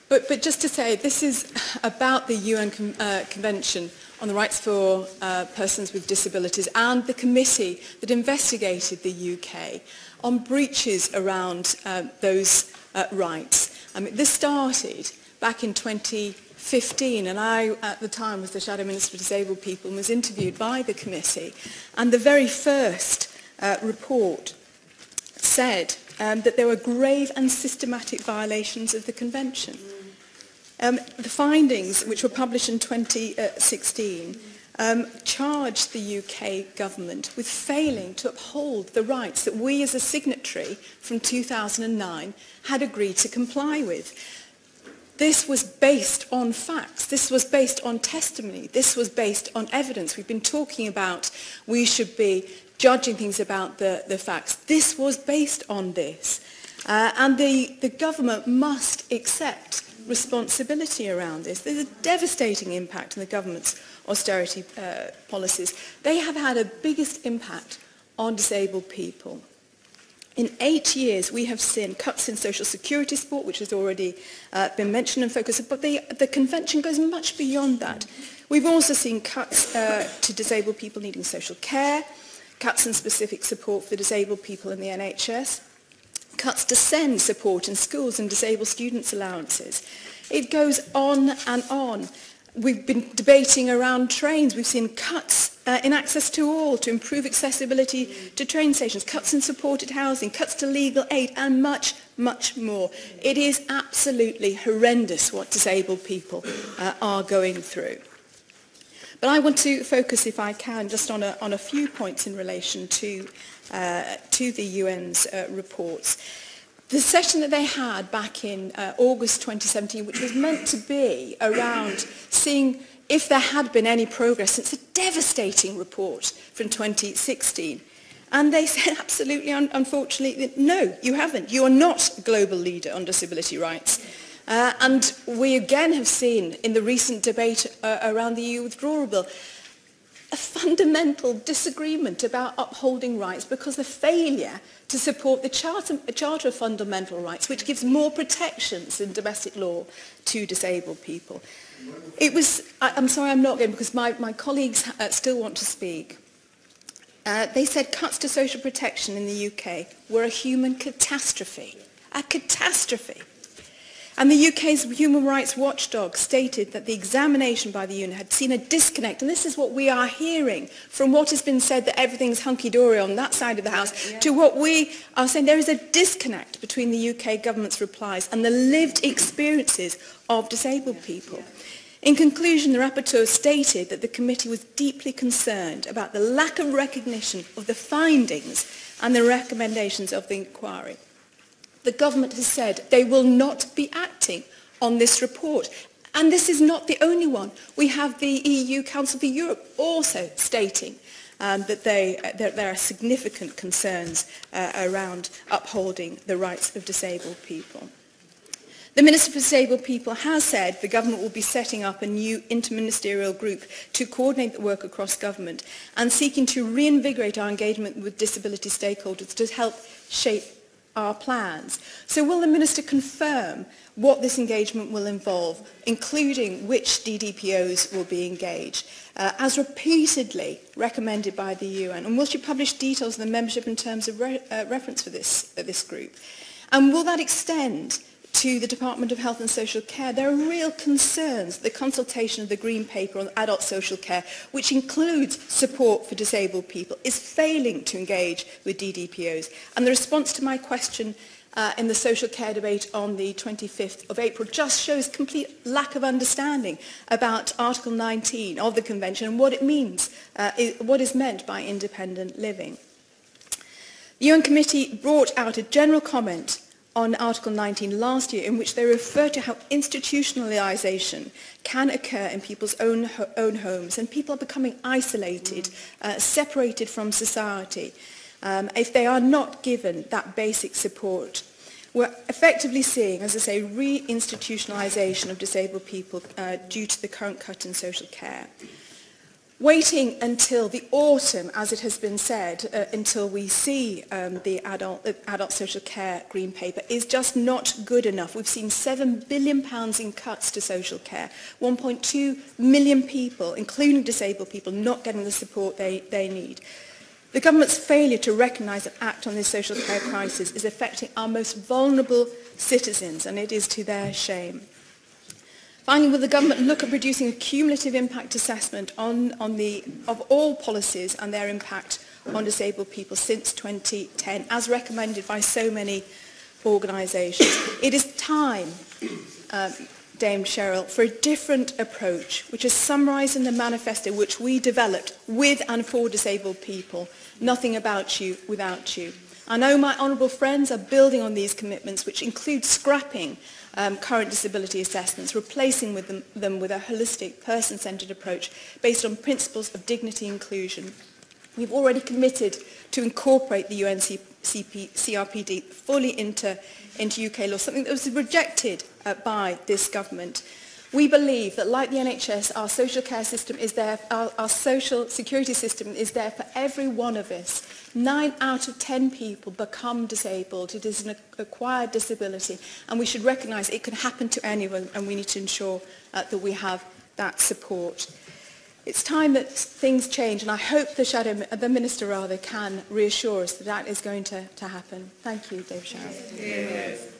But just to say, this is about the UN Convention on the Rights for Persons with Disabilities and the committee that investigated the UK on breaches around those rights. This started back in 2015, and I, at the time, was the Shadow Minister for Disabled People and was interviewed by the committee. And the very first report said that there were grave and systematic violations of the Convention. The findings, which were published in 2016, charged the UK government with failing to uphold the rights that we as a signatory from 2009 had agreed to comply with. This was based on facts. This was based on testimony. This was based on evidence. We've been talking about we should be judging things about the facts. This was based on this. And the government must accept responsibility around this. There's a devastating impact on the government's austerity policies. They have had a biggest impact on disabled people. In 8 years, we have seen cuts in social security support, which has already been mentioned and focused, but the convention goes much beyond that. We've also seen cuts to disabled people needing social care, cuts in specific support for disabled people in the NHS, cuts to SEND support in schools and disabled students' allowances. It goes on and on. We've been debating around trains. We've seen cuts in access to all to improve accessibility to train stations, cuts in supported housing, cuts to legal aid, and much, much more. It is absolutely horrendous what disabled people are going through. But I want to focus, if I can, just on a few points in relation to the UN's reports. The session that they had back in August 2017, which was meant to be around seeing if there had been any progress since a devastating report from 2016. And they said absolutely, unfortunately, no, you haven't. You are not a global leader on disability rights. And we again have seen in the recent debate around the EU withdrawal bill a fundamental disagreement about upholding rights because the failure to support the Charter of Fundamental Rights, which gives more protections in domestic law to disabled people. I'm sorry I'm not going because my colleagues still want to speak. They said cuts to social protection in the UK were a human catastrophe. A catastrophe. And the UK's human rights watchdog stated that the examination by the UN had seen a disconnect, and this is what we are hearing from what has been said that everything's hunky-dory on that side of the House, to what we are saying there is a disconnect between the UK government's replies and the lived experiences of disabled people. In conclusion, the rapporteur stated that the committee was deeply concerned about the lack of recognition of the findings and the recommendations of the inquiry. The government has said they will not be acting on this report. And this is not the only one. We have the EU Council for Europe also stating that there are significant concerns around upholding the rights of disabled people. The Minister for Disabled People has said the government will be setting up a new interministerial group to coordinate the work across government and seeking to reinvigorate our engagement with disability stakeholders to help shape our plans. So will the Minister confirm what this engagement will involve, including which DDPOs will be engaged, as repeatedly recommended by the UN? And will she publish details of the membership in terms of reference for this group? And will that extend to the Department of Health and Social Care? There are real concerns. The consultation of the Green Paper on adult social care, which includes support for disabled people, is failing to engage with DDPOs. And the response to my question in the social care debate on the 25th of April just shows complete lack of understanding about Article 19 of the Convention and what it means, what is meant by independent living. The UN Committee brought out a general comment on Article 19 last year, in which they refer to how institutionalisation can occur in people's own homes, and people are becoming isolated, separated from society, if they are not given that basic support. We're effectively seeing, as I say, re-institutionalisation of disabled people due to the current cut in social care. Waiting until the autumn, as it has been said, until we see the adult social care green paper is just not good enough. We've seen £7 billion in cuts to social care, 1.2 million people, including disabled people, not getting the support they need. The government's failure to recognise and act on this social care crisis is affecting our most vulnerable citizens, and it is to their shame. Finally, will the government look at producing a cumulative impact assessment of all policies and their impact on disabled people since 2010, as recommended by so many organisations? It is time, Dame Cheryl, for a different approach, which is summarised in the manifesto which we developed with and for disabled people. Nothing about you without you. I know my honourable friends are building on these commitments, which include scrapping current disability assessments, replacing them with a holistic, person-centred approach based on principles of dignity and inclusion. We've already committed to incorporate the CRPD fully into UK law, something that was rejected by this government. We believe that, like the NHS, our social care system is there, our social security system is there for every one of us. 9 out of 10 people become disabled. It is an acquired disability, and we should recognise it can happen to anyone, and we need to ensure that we have that support. It's time that things change, and I hope the Minister can reassure us that that is going to happen. Thank you, Dave Sharrow. Yes.